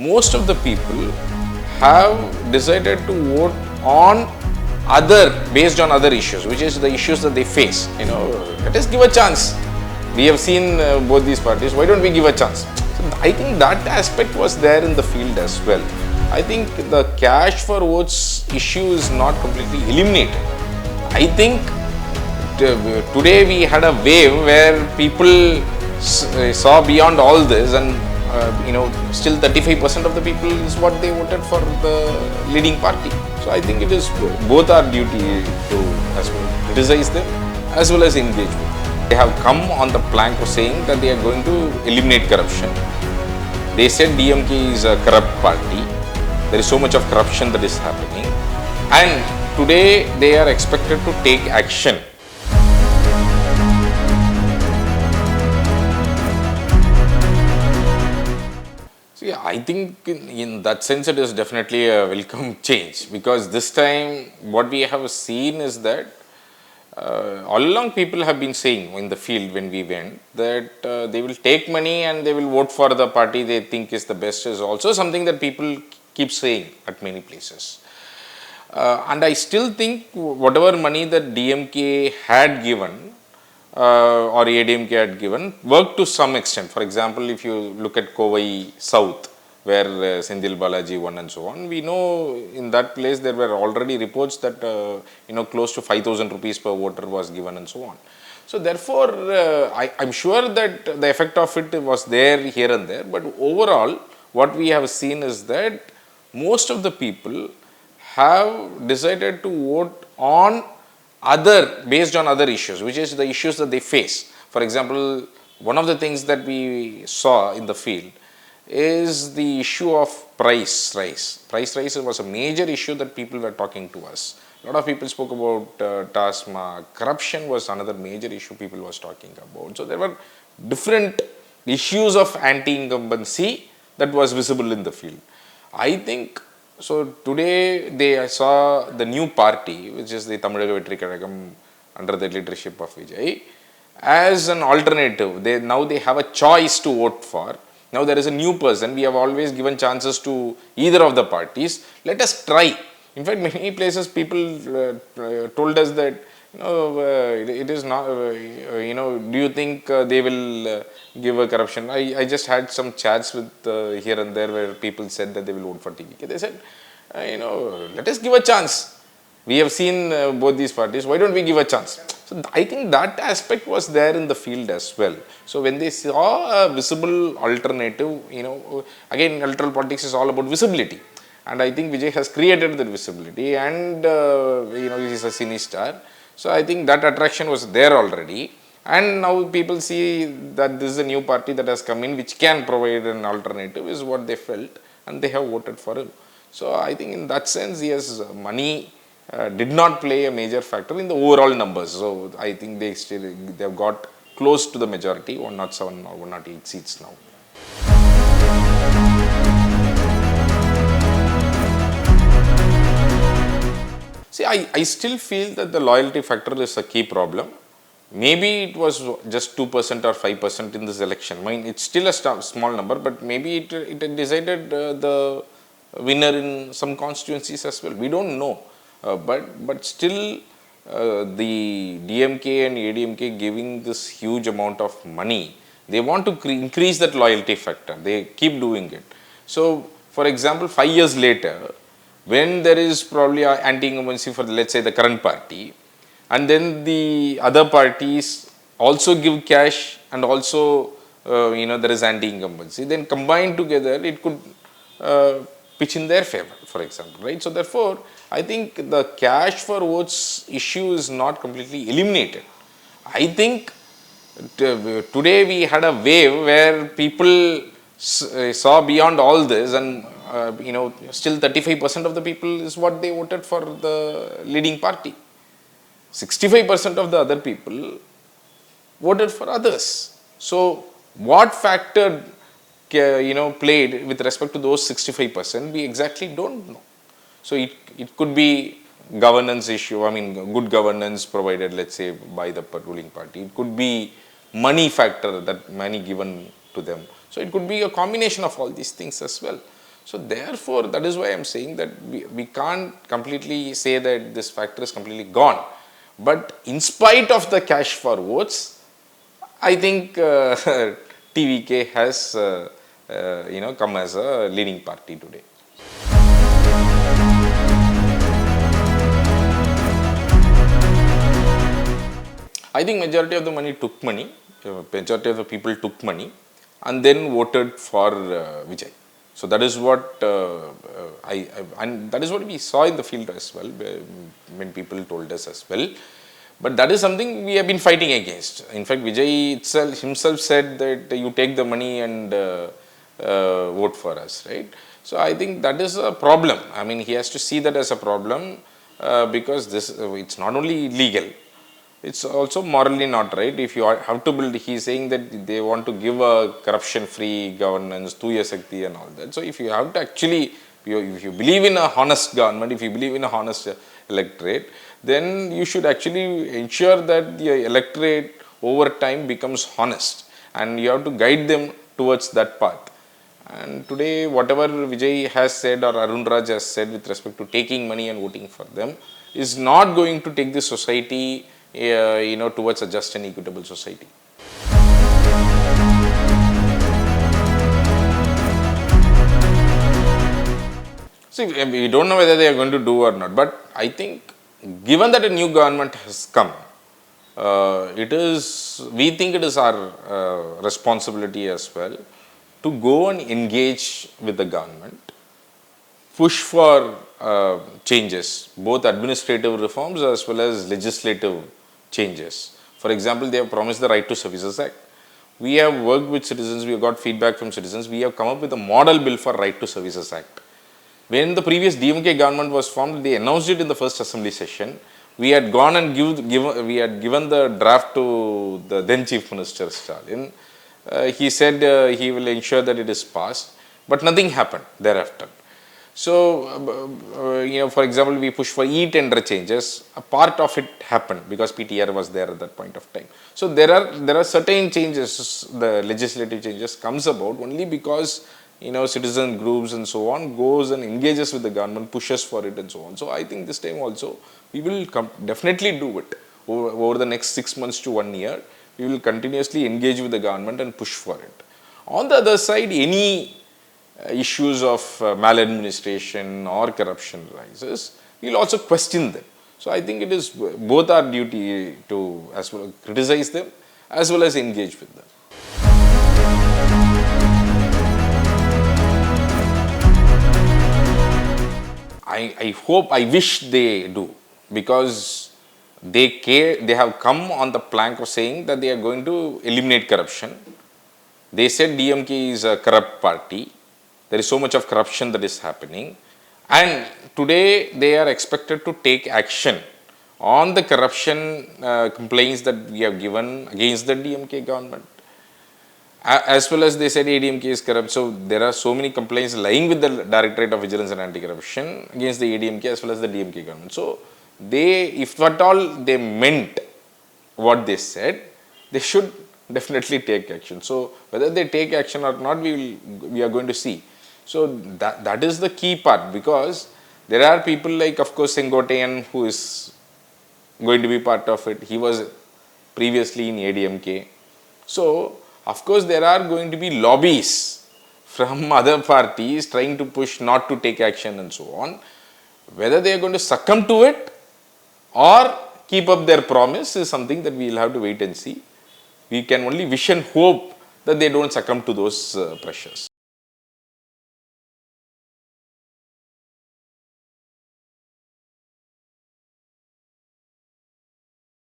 most of the people have decided to vote on based on other issues, which is the issues that they face. Let us give a chance. We have seen both these parties. Why don't we give a chance? So I think that aspect was there in the field as well. I think the cash for votes issue is not completely eliminated. I think today we had a wave where people saw beyond all this, and still 35% of the people is what they voted for the leading party. So I think it is both our duty to criticize them as well as engage with them. They have come on the plank of saying that they are going to eliminate corruption. They said DMK is a corrupt party. There is so much of corruption that is happening, and today they are expected to take action. See, I think in that sense it is definitely a welcome change, because this time what we have seen is that all along people have been saying in the field when we went that they will take money and they will vote for the party they think is the best, is also something that people keep saying at many places. And I still think whatever money that DMK had given or ADMK had given worked to some extent. For example, if you look at Kovai South, where Sendil Balaji won and so on, we know in that place there were already reports that close to 5,000 rupees per voter was given and so on. So therefore, I'm sure that the effect of it was there here and there, but overall what we have seen is that most of the people have decided to vote on based on other issues, which is the issues that they face. For example, one of the things that we saw in the field is the issue of price rise. Price rise was a major issue that people were talking to us. A lot of people spoke about TASMA. Corruption was another major issue people was talking about. So there were different issues of anti-incumbency that was visible in the field. I think so. Today I saw the new party, which is the Tamil Nadu under the leadership of Vijay, as an alternative. Now they have a choice to vote for. Now there is a new person. We have always given chances to either of the parties. Let us try. In fact, many places people told us that it is not. Do you think they will give a corruption? I just had some chats with here and there where people said that they will vote for TVK. They said, let us give a chance. We have seen both these parties. Why don't we give a chance? So I think that aspect was there in the field as well. So when they saw a visible alternative, again, electoral politics is all about visibility. And I think Vijay has created that visibility, and he is a cine star. So I think that attraction was there already. And now people see that this is a new party that has come in which can provide an alternative, is what they felt, and they have voted for him. So I think in that sense, yes, money did not play a major factor in the overall numbers. So I think they have got close to the majority, 107 or 108 seats now. See, I still feel that the loyalty factor is a key problem. Maybe it was just 2% or 5% in this election. I mean, it's still a small number, but maybe it decided the winner in some constituencies as well. We don't know. But still, the DMK and ADMK giving this huge amount of money, they want to increase that loyalty factor. They keep doing it. So, for example, 5 years later, when there is probably an anti-incumbency for, let's say, the current party, and then the other parties also give cash, and also there is anti-incumbency, then combined together it could pitch in their favor, for example, right? So therefore, I think the cash for votes issue is not completely eliminated. I think today we had a wave where people saw beyond all this, and still 35% of the people is what they voted for the leading party. 65% of the other people voted for others. So what factor played with respect to those 65%, we exactly don't know. So it could be governance issue, I mean good governance provided, let's say, by the ruling party. It could be money factor, that money given to them. So it could be a combination of all these things as well. So therefore, that is why I am saying that we can't completely say that this factor is completely gone. But in spite of the cash for votes, I think TVK has come as a leading party today. I think majority of the money took money, majority of the people took money and then voted for Vijay. So that is what and that is what we saw in the field as well, when people told us as well. But that is something we have been fighting against. In fact, Vijay himself said that you take the money and vote for us, right? So I think that is a problem. I mean, he has to see that as a problem because this it's not only illegal, it's also morally not right. If you have to build, he's saying that they want to give a corruption-free governance, Tuya Sakti and all that. So if you have to actually, if you believe in a honest government, if you believe in a honest electorate, then you should actually ensure that the electorate over time becomes honest, and you have to guide them towards that path. And today, whatever Vijay has said or Arun Raj has said with respect to taking money and voting for them is not going to take the society towards a just and equitable society. See, we don't know whether they are going to do or not, but I think given that a new government has come, we think it is our responsibility as well to go and engage with the government, push for changes, both administrative reforms as well as legislative changes. For example, they have promised the Right to Services Act. We have worked with citizens, we have got feedback from citizens, we have come up with a model bill for Right to Services Act. When the previous DMK government was formed, they announced it in the first assembly session. We had gone and given the draft to the then Chief Minister Stalin. He said he will ensure that it is passed, but nothing happened thereafter. So, for example, we pushed for e-tender changes. A part of it happened because PTR was there at that point of time. So there are certain changes, the legislative changes comes about only because citizen groups and so on goes and engages with the government, pushes for it and so on. So I think this time also we will definitely do it over the next 6 months to 1 year. We will continuously engage with the government and push for it. On the other side, any issues of maladministration or corruption rises, we will also question them. So I think it is both our duty to as well criticize them as well as engage with them. I wish they do, because they have come on the plank of saying that they are going to eliminate corruption. They said DMK is a corrupt party. There is so much of corruption that is happening, and today they are expected to take action on the corruption complaints that we have given against the DMK government. As well as they said ADMK is corrupt. So there are so many complaints lying with the Directorate of Vigilance and Anti-Corruption against the ADMK as well as the DMK government. So if at all they meant what they said, they should definitely take action. So whether they take action or not, we are going to see. So that is the key part, because there are people like, of course, Sengotayan, who is going to be part of it. He was previously in ADMK. So of course, there are going to be lobbies from other parties trying to push not to take action and so on. Whether they are going to succumb to it or keep up their promise is something that we will have to wait and see. We can only wish and hope that they don't succumb to those pressures.